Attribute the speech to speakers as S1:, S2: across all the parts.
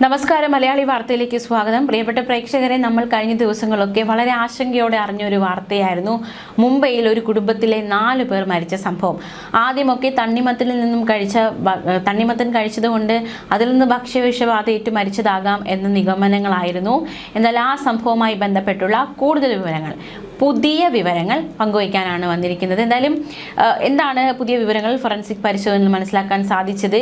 S1: നമസ്കാരം, മലയാളി വാർത്തയിലേക്ക് സ്വാഗതം. പ്രിയപ്പെട്ട പ്രേക്ഷകരെ, നമ്മൾ കഴിഞ്ഞ ദിവസങ്ങളൊക്കെ വളരെ ആശങ്കയോടെ അറിഞ്ഞൊരു വാർത്തയായിരുന്നു മുംബൈയിൽ ഒരു കുടുംബത്തിലെ 4 പേർ മരിച്ച സംഭവം. ആദ്യമൊക്കെ തണ്ണിമത്തൻ കഴിച്ചതുകൊണ്ട് അതിൽ നിന്ന് ഭക്ഷ്യവിഷബാധയേറ്റ് മരിച്ചതാകാം എന്ന നിഗമനങ്ങളായിരുന്നു. എന്നാൽ ആ സംഭവവുമായി ബന്ധപ്പെട്ടുള്ള കൂടുതൽ പുതിയ വിവരങ്ങൾ പങ്കുവയ്ക്കാനാണ് വന്നിരിക്കുന്നത്. എന്തായാലും എന്താണ് പുതിയ വിവരങ്ങൾ ഫോറൻസിക് പരിശോധനയിൽ മനസ്സിലാക്കാൻ സാധിച്ചത്?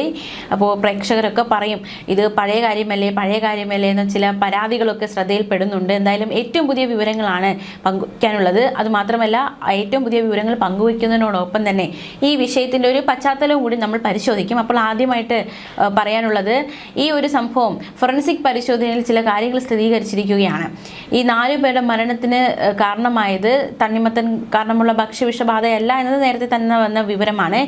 S1: അപ്പോൾ പ്രേക്ഷകരൊക്കെ പറയും ഇത് പഴയ കാര്യമല്ലേ എന്ന ചില പരാതികളൊക്കെ ശ്രദ്ധയിൽപ്പെടുന്നുണ്ട്. എന്തായാലും ഏറ്റവും പുതിയ വിവരങ്ങളാണ് പങ്കുവയ്ക്കാനുള്ളത്. അതുമാത്രമല്ല, ഏറ്റവും പുതിയ വിവരങ്ങൾ പങ്കുവയ്ക്കുന്നതിനോടൊപ്പം തന്നെ ഈ വിഷയത്തിൻ്റെ ഒരു പശ്ചാത്തലവും കൂടി നമ്മൾ പരിശോധിക്കും. അപ്പോൾ ആദ്യമായിട്ട് പറയാനുള്ളത്, ഈ ഒരു സംഭവം ഫോറൻസിക് പരിശോധനയിൽ ചില കാര്യങ്ങൾ സ്ഥിരീകരിച്ചിരിക്കുകയാണ്. ഈ 4 പേരുടെ മരണത്തിന് കാരണമായത് തണ്ണിമത്തൻ കാരണമുള്ള ഭക്ഷ്യവിഷബാധയല്ല എന്നത് നേരത്തെ തന്നെ വന്ന വിവരമാണ്.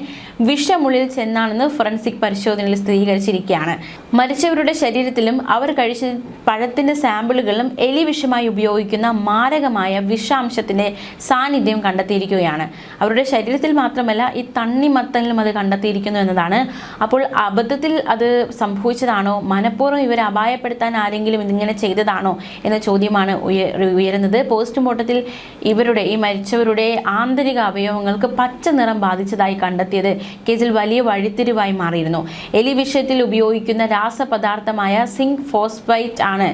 S1: വിഷമുള്ളിൽ ചെന്നാണെന്ന് ഫോറൻസിക് പരിശോധനയിൽ സ്ഥിരീകരിച്ചിരിക്കുകയാണ്. മരിച്ചവരുടെ ശരീരത്തിലും അവർ കഴിച്ച പഴത്തിന്റെ സാമ്പിളുകളിലും എലിവിഷമായി ഉപയോഗിക്കുന്ന മാരകമായ വിഷാംശത്തിന്റെ സാന്നിധ്യം കണ്ടെത്തിയിരിക്കുകയാണ്. അവരുടെ ശരീരത്തിൽ മാത്രമല്ല, ഈ തണ്ണിമത്തനിലും അത് കണ്ടെത്തിയിരിക്കുന്നു എന്നതാണ്. അപ്പോൾ അബദ്ധത്തിൽ അത് സംഭവിച്ചതാണോ, മനഃപൂർവ്വം ഇവരെ അപായപ്പെടുത്താൻ ആരെങ്കിലും ഇതിങ്ങനെ ചെയ്തതാണോ എന്ന ചോദ്യമാണ് ഉയരുന്നത്. പോസ്റ്റ്മോർട്ടത്തിൽ ഈ മരിച്ചവരുടെ ആന്തരിക അവയവങ്ങൾക്ക് പച്ച നിറം ബാധിച്ചതായി കണ്ടെത്തിയത് കേസിൽ വലിയ വഴിത്തിരിവായി മാറിയിരുന്നു. എലിവിഷത്തിൽ ഉപയോഗിക്കുന്ന രാസപദാർത്ഥമായ സിങ്ക് ഫോസ്ഫൈറ്റ് ആണ്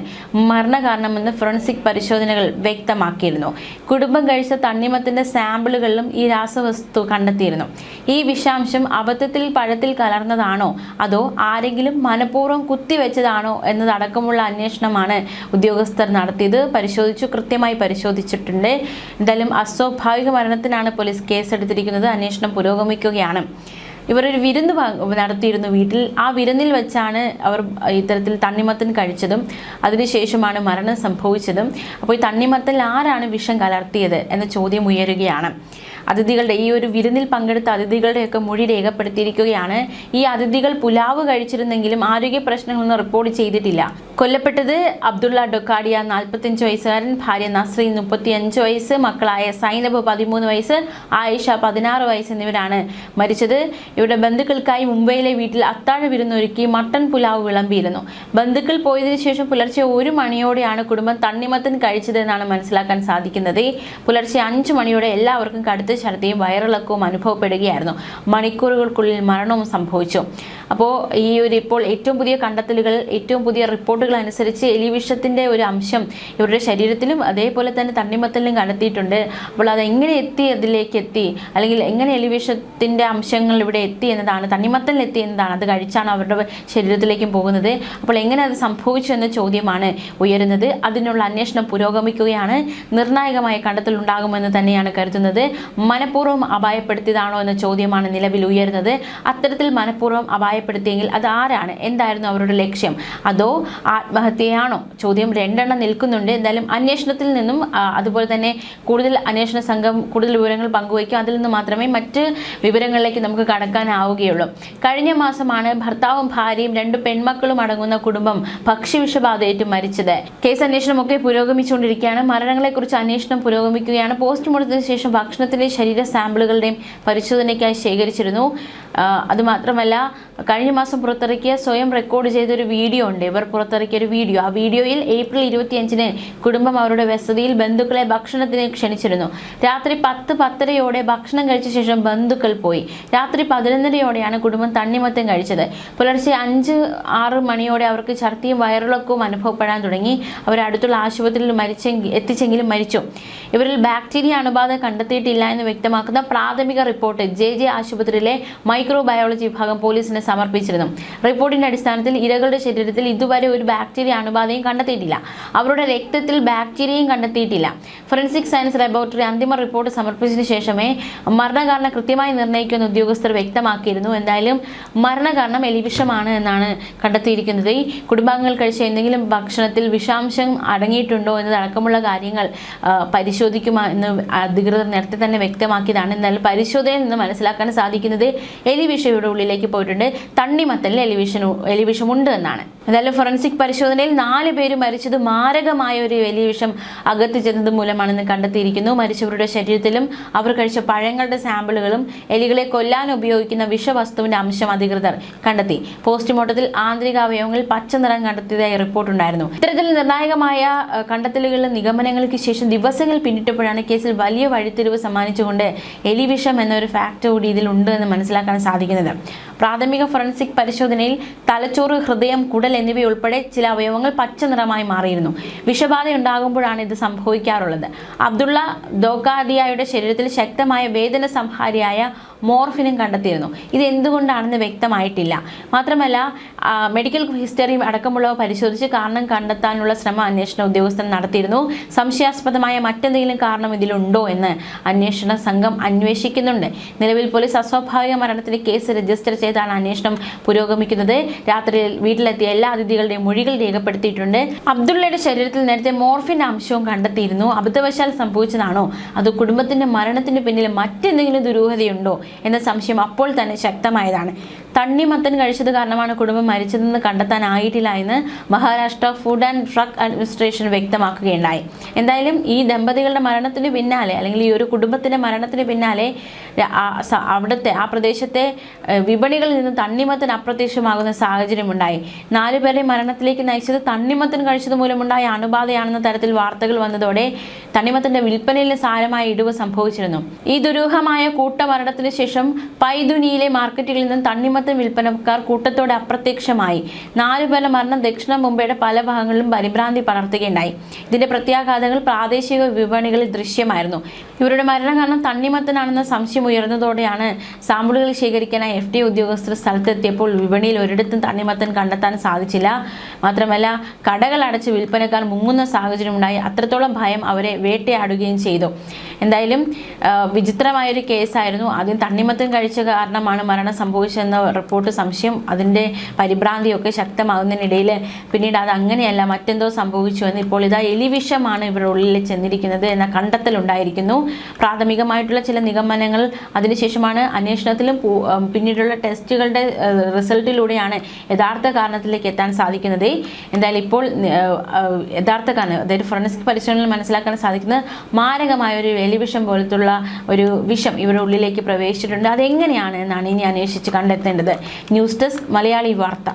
S1: മരണകാരണമെന്ന് ഫോറൻസിക് പരിശോധനകൾ വ്യക്തമാക്കിയിരുന്നു. കുടുംബം കഴിച്ച തണ്ണിമത്തിന്റെ സാമ്പിളുകളിലും ഈ രാസവസ്തു കണ്ടെത്തിയിരുന്നു. ഈ വിഷാംശം അബദ്ധത്തിൽ പഴത്തിൽ കലർന്നതാണോ അതോ ആരെങ്കിലും മനഃപൂർവ്വം കുത്തിവെച്ചതാണോ എന്നതടക്കമുള്ള അന്വേഷണമാണ് ഉദ്യോഗസ്ഥർ നടത്തിയത്. കൃത്യമായി പരിശോധിച്ചിട്ടുണ്ട്. എന്തായാലും അസ്വാഭാവിക മരണത്തിനാണ് പോലീസ് കേസെടുത്തിരിക്കുന്നത്. അന്വേഷണം പുരോഗമിക്കുകയാണ്. ഇവരൊരു വിരുന്ന് നടത്തിയിരുന്നു വീട്ടിൽ. ആ വിരുന്നിൽ വെച്ചാണ് അവർ ഇത്തരത്തിൽ തണ്ണിമത്തൻ കഴിച്ചതും അതിനുശേഷമാണ് മരണം സംഭവിച്ചതും. അപ്പോൾ ഈ തണ്ണിമത്തൻ ആരാണ് വിഷം കലർത്തിയത് എന്ന ചോദ്യം ഉയരുകയാണ്. അതിഥികളുടെ ഈ ഒരു വിരുന്നിൽ പങ്കെടുത്ത അതിഥികളുടെയൊക്കെ മൊഴി രേഖപ്പെടുത്തിയിരിക്കുകയാണ്. ഈ അതിഥികൾ പുലാവ് കഴിച്ചിരുന്നെങ്കിലും ആരോഗ്യ പ്രശ്നങ്ങളൊന്നും റിപ്പോർട്ട് ചെയ്തിട്ടില്ല. കൊല്ലപ്പെട്ടത് അബ്ദുള്ള ഡൊക്കാഡിയ 45 വയസ്സുകാരൻ, ഭാര്യ നസ്രീൻ 35 വയസ്സ്, മക്കളായ സൈനബ് 13 വയസ്സ്, ആയിഷ 16 വയസ്സ് എന്നിവരാണ് മരിച്ചത്. ഇവരുടെ ബന്ധുക്കൾക്കായി മുംബൈയിലെ വീട്ടിൽ അത്താഴ വിരുന്നൊരുക്കി മട്ടൻ പുലാവ് വിളമ്പിയിരുന്നു. ബന്ധുക്കൾ പോയതിനു ശേഷം പുലർച്ചെ 1 മണിയോടെയാണ് കുടുംബം തണ്ണിമത്തൻ കഴിച്ചത് എന്നാണ് മനസ്സിലാക്കാൻ സാധിക്കുന്നത്. പുലർച്ചെ 5 മണിയോടെ എല്ലാവർക്കും കടുത്ത ഛർദിയും വയറിളക്കവും അനുഭവപ്പെടുകയായിരുന്നു. മണിക്കൂറുകൾക്കുള്ളിൽ മരണവും സംഭവിച്ചു. അപ്പോൾ ഇപ്പോൾ ഏറ്റവും പുതിയ കണ്ടെത്തലുകൾ, ഏറ്റവും പുതിയ റിപ്പോർട്ടുകൾ അനുസരിച്ച് എലിവിഷത്തിന്റെ ഒരു അംശം ഇവരുടെ ശരീരത്തിലും അതേപോലെ തന്നെ തണ്ണിമത്തലിലും കണ്ടെത്തിയിട്ടുണ്ട്. അപ്പോൾ അത് എങ്ങനെ അതിലേക്ക് എത്തി, അല്ലെങ്കിൽ എങ്ങനെ എലിവിഷത്തിന്റെ അംശങ്ങൾ ഇവിടെ എത്തി എന്നതാണ്, തണ്ണിമത്തലിൽ എത്തി എന്നതാണ്, അത് കഴിച്ചാണ് അവരുടെ ശരീരത്തിലേക്കും പോകുന്നത്. അപ്പോൾ എങ്ങനെ അത് സംഭവിച്ചു എന്ന ചോദ്യമാണ് ഉയരുന്നത്. അതിനുള്ള അന്വേഷണം പുരോഗമിക്കുകയാണ്. നിർണായകമായ കണ്ടെത്തൽ ഉണ്ടാകുമെന്ന് തന്നെയാണ് കരുതുന്നത്. മനഃപൂർവ്വം അപായപ്പെടുത്തിയതാണോ എന്ന ചോദ്യമാണ് നിലവിൽ ഉയരുന്നത്. അത്തരത്തിൽ മനഃപൂർവ്വം അപായപ്പെടുത്തിയെങ്കിൽ അത് ആരാണ്, എന്തായിരുന്നു അവരുടെ ലക്ഷ്യം, അതോ ആത്മഹത്യയാണോ? ചോദ്യം 2 എണ്ണം നിൽക്കുന്നുണ്ട്. എന്തായാലും അന്വേഷണത്തിൽ നിന്നും അതുപോലെ തന്നെ കൂടുതൽ അന്വേഷണ സംഘം കൂടുതൽ വിവരങ്ങൾ പങ്കുവയ്ക്കും. അതിൽ നിന്ന് മാത്രമേ മറ്റ് വിവരങ്ങളിലേക്ക് നമുക്ക് കടക്കാനാവുകയുള്ളൂ. കഴിഞ്ഞ മാസമാണ് ഭർത്താവും ഭാര്യയും 2 പെൺമക്കളും അടങ്ങുന്ന കുടുംബം ഭക്ഷ്യവിഷബാധയേറ്റ് മരിച്ചത്. കേസ് അന്വേഷണമൊക്കെ പുരോഗമിച്ചുകൊണ്ടിരിക്കുകയാണ്. മരണങ്ങളെക്കുറിച്ച് അന്വേഷണം പുരോഗമിക്കുകയാണ്. പോസ്റ്റ്മോർട്ടത്തിന് ശേഷം ഭക്ഷണത്തിന്റെ ശരീര സാമ്പിളുകളുടെയും പരിശോധനയ്ക്കായി ശേഖരിച്ചിരുന്നു. അതുമാത്രമല്ല, കഴിഞ്ഞ മാസം പുറത്തിറക്കിയ സ്വയം റെക്കോർഡ് ചെയ്തൊരു വീഡിയോ ഉണ്ട്. ഇവർ പുറത്തിറക്കിയ ഒരു വീഡിയോ. ആ വീഡിയോയിൽ ഏപ്രിൽ 25-ന് കുടുംബം അവരുടെ വസതിയിൽ ബന്ധുക്കളെ ഭക്ഷണത്തിന് ക്ഷണിച്ചിരുന്നു. രാത്രി 10-10:30 ഭക്ഷണം കഴിച്ച ശേഷം ബന്ധുക്കൾ പോയി. രാത്രി 11:30 കുടുംബം തണ്ണിമത്തൻ കഴിച്ചത്. പുലർച്ചെ 5-6 മണിയോടെ അവർക്ക് ഛർദിയും വയറിളക്കവും അനുഭവപ്പെടാൻ തുടങ്ങി. അവർ അടുത്തുള്ള ആശുപത്രിയിൽ എത്തിച്ചെങ്കിലും മരിച്ചു. ഇവരിൽ ബാക്ടീരിയ അണുബാധ കണ്ടെത്തിയിട്ടില്ല എന്ന് വ്യക്തമാക്കുന്ന പ്രാഥമിക റിപ്പോർട്ട് JJ ആശുപത്രിയിലെ മൈക്രോബയോളജി വിഭാഗം പോലീസിന് സമർപ്പിച്ചിരുന്നു. റിപ്പോർട്ടിന്റെ അടിസ്ഥാനത്തിൽ ഇരകളുടെ ശരീരത്തിൽ ഇതുവരെ ഒരു ബാക്ടീരിയ അണുബാധയും കണ്ടെത്തിയിട്ടില്ല. അവരുടെ രക്തത്തിൽ ബാക്ടീരിയയും കണ്ടെത്തിയിട്ടില്ല. ഫോറൻസിക് സയൻസ് ലബോറട്ടറി അന്തിമ റിപ്പോർട്ട് സമർപ്പിച്ചതിനു ശേഷമേ മരണകാരണം കൃത്യമായി നിർണ്ണയിക്കുന്ന ഉദ്യോഗസ്ഥർ വ്യക്തമാക്കിയിരുന്നു. എന്തായാലും മരണകാരണം എലിവിഷമാണ് എന്നാണ് കണ്ടെത്തിയിരിക്കുന്നത്. ഈ കുടുംബാംഗങ്ങൾ കഴിച്ച എന്തെങ്കിലും ഭക്ഷണത്തിൽ വിഷാംശം അടങ്ങിയിട്ടുണ്ടോ എന്നതടക്കമുള്ള കാര്യങ്ങൾ പരിശോധിക്കുമെന്ന് അധികൃതർ നേരത്തെ തന്നെ വ്യക്തമാക്കിയതാണ്. എന്നാൽ പരിശോധനയിൽ നിന്ന് മനസ്സിലാക്കാൻ സാധിക്കുന്നത് എലിവിഷം ഇവിടെ ഉള്ളിലേക്ക് പോയിട്ടുണ്ട്. തണ്ണിമത്തനിൽ എലിവിഷമുണ്ട് എന്നാണ്. എന്തായാലും ഫോറൻസിക് പരിശോധനയിൽ 4 പേര് മരിച്ചത് മാരകമായ ഒരു എലിവിഷം അകത്ത് ചെന്നത് മൂലമാണെന്ന് കണ്ടെത്തിയിരിക്കുന്നു. മരിച്ചവരുടെ ശരീരത്തിലും അവർ കഴിച്ച പഴങ്ങളുടെ സാമ്പിളുകളും എലികളെ കൊല്ലാൻ ഉപയോഗിക്കുന്ന വിഷവസ്തുവിന്റെ അംശം അധികൃതർ കണ്ടെത്തി. പോസ്റ്റ്മോർട്ടത്തിൽ ആന്തരിക അവയവങ്ങളിൽ പച്ച നിറം കണ്ടെത്തിയതായി റിപ്പോർട്ടുണ്ടായിരുന്നു. ഇത്തരത്തിൽ നിർണായകമായ കണ്ടെത്തലുകളിലും നിഗമനങ്ങൾക്ക് ശേഷം ദിവസങ്ങൾ പിന്നിട്ടപ്പോഴാണ് കേസിൽ വലിയ വഴിത്തിരിവ് സമ്മാനിച്ചുകൊണ്ട് എലിവിഷം എന്നൊരു ഫാക്ട് കൂടി ഇതിലുണ്ട് എന്ന് മനസ്സിലാക്കാൻ സാധിക്കുന്നത്. പ്രാഥമിക ഫോറൻസിക് പരിശോധനയിൽ തലച്ചോറ്, ഹൃദയം, കുടൽ എന്നിവയുൾപ്പെടെ ചില അവയവങ്ങൾ പച്ച നിറമായി മാറിയിരുന്നു. വിഷബാധ ഉണ്ടാകുമ്പോഴാണ് ഇത് സംഭവിക്കാറുള്ളത്. അബ്ദുള്ള ദോക്കാദിയായുടെ ശരീരത്തിൽ ശക്തമായ വേദന സംഹാരിയായ മോർഫിനും കണ്ടെത്തിയിരുന്നു. ഇത് എന്തുകൊണ്ടാണെന്ന് വ്യക്തമായിട്ടില്ല. മാത്രമല്ല മെഡിക്കൽ ഹിസ്റ്ററി അടക്കമുള്ളവ പരിശോധിച്ച് കാരണം കണ്ടെത്താനുള്ള ശ്രമം അന്വേഷണ ഉദ്യോഗസ്ഥർ നടത്തിയിരുന്നു. സംശയാസ്പദമായ മറ്റെന്തെങ്കിലും കാരണം ഇതിലുണ്ടോ എന്ന് അന്വേഷണ സംഘം അന്വേഷിക്കുന്നുണ്ട്. നിലവിൽ പോലീസ് അസ്വാഭാവിക മരണത്തിന് കേസ് രജിസ്റ്റർ ചെയ്താണ് അന്വേഷണം പുരോഗമിക്കുന്നത്. രാത്രിയിൽ വീട്ടിലെത്തിയ എല്ലാ അതിഥികളുടെയും മൊഴികൾ രേഖപ്പെടുത്തിയിട്ടുണ്ട്. അബ്ദുള്ളയുടെ ശരീരത്തിൽ നേരത്തെ മോർഫിന്റെ അംശവും കണ്ടെത്തിയിരുന്നു. അബദ്ധവശാൽ സംഭവിച്ചതാണോ അതോ കുടുംബത്തിന്റെ മരണത്തിന് പിന്നിൽ മറ്റെന്തെങ്കിലും ദുരൂഹതയുണ്ടോ എന്ന സംശയം അപ്പോൾ തന്നെ ശക്തമായതാണ്. തണ്ണിമത്തൻ കഴിച്ചത് കാരണമാണ് കുടുംബം മരിച്ചതെന്ന് കണ്ടെത്താനായിട്ടില്ല എന്ന് Maharashtra food and drug administration വ്യക്തമാക്കുകയുണ്ടായി. എന്തായാലും ഈ ദമ്പതികളുടെ മരണത്തിന് പിന്നാലെ അല്ലെങ്കിൽ ഈ ഒരു കുടുംബത്തിന്റെ മരണത്തിന് പിന്നാലെ അവിടുത്തെ ആ പ്രദേശത്തെ വിപണികളിൽ നിന്ന് തണ്ണിമത്തൻ അപ്രത്യക്ഷമാകുന്ന സാഹചര്യമുണ്ടായി. 4 പേരെ മരണത്തിലേക്ക് നയിച്ചത് തണ്ണിമത്തൻ കഴിച്ചത് മൂലമുണ്ടായ അണുബാധയാണെന്ന തരത്തിൽ വാർത്തകൾ വന്നതോടെ തണ്ണിമത്തന്റെ വിൽപ്പനയിൽ സാരമായ ഇടിവ് സംഭവിച്ചിരുന്നു. ഈ ദുരൂഹമായ കൂട്ടമരണത്തിന് ശേഷം പൈതുനിയിലെ മാർക്കറ്റുകളിൽ നിന്ന് തണ്ണിമത്തൻ വിൽപ്പനക്കാർ കൂട്ടത്തോടെ അപ്രത്യക്ഷമായി. 4 പേരുടെ മരണം ദക്ഷിണ മുംബൈയുടെ പല ഭാഗങ്ങളിലും പരിഭ്രാന്തി പടർത്തുകയുണ്ടായി. ഇതിന്റെ പ്രത്യാഘാതങ്ങൾ പ്രാദേശിക വിപണികളിൽ ദൃശ്യമായിരുന്നു. ഇവരുടെ മരണം കാരണം തണ്ണിമത്തനാണെന്ന സംശയം ഉയർന്നതോടെയാണ് സാമ്പിളുകൾ ശേഖരിക്കാനായി FDA ഉദ്യോഗസ്ഥർ സ്ഥലത്തെത്തിയപ്പോൾ വിപണിയിൽ ഒരിടത്തും തണ്ണിമത്തൻ കണ്ടെത്താൻ സാധിച്ചില്ല. മാത്രമല്ല കടകൾ അടച്ച് വിൽപ്പനക്കാർ മുങ്ങുന്ന സാഹചര്യമുണ്ടായി. അത്രത്തോളം ഭയം അവരെ വേട്ടയാടുകയും ചെയ്തു. എന്തായാലും വിചിത്രമായൊരു കേസായിരുന്നു. ആദ്യം തണ്ണിമത്തൻ കഴിച്ച കാരണമാണ് മരണം സംഭവിച്ചതെന്ന റിപ്പോർട്ട്, സംശയം, അതിൻ്റെ പരിഭ്രാന്തിയൊക്കെ ശക്തമാകുന്നതിനിടയിൽ പിന്നീട് അത് അങ്ങനെയല്ല, മറ്റെന്തോ സംഭവിച്ചു എന്ന് ഇപ്പോൾ ഇതാ എലിവിഷമാണ് ഇവരുടെ ഉള്ളിൽ ചെന്നിരിക്കുന്നത് എന്ന കണ്ടെത്തലുണ്ടായിരിക്കുന്നു. പ്രാഥമികമായിട്ടുള്ള ചില നിഗമനങ്ങൾ അതിനുശേഷമാണ് അന്വേഷണത്തിലും പിന്നീടുള്ള ടെസ്റ്റുകളുടെ റിസൾട്ടിലൂടെയാണ് യഥാർത്ഥ കാരണത്തിലേക്ക് എത്താൻ സാധിക്കുന്നത്. എന്തായാലും ഇപ്പോൾ യഥാർത്ഥ കാരണം, അതായത് ഫോറൻസിക് പരിശോധനയിൽ മനസ്സിലാക്കാൻ സാധിക്കുന്നത് മാരകമായ ഒരു എലിവിഷം പോലത്തുള്ള ഒരു വിഷം ഇവരുടെ ഉള്ളിലേക്ക് പ്രവേശിച്ചിട്ടുണ്ട്. അതെങ്ങനെയാണ് എന്നാണ് ഇനി അന്വേഷിച്ച് കണ്ടെത്തേണ്ടത്. ന്യൂസ് ഡെസ്ക് മലയാളി വാർത്ത.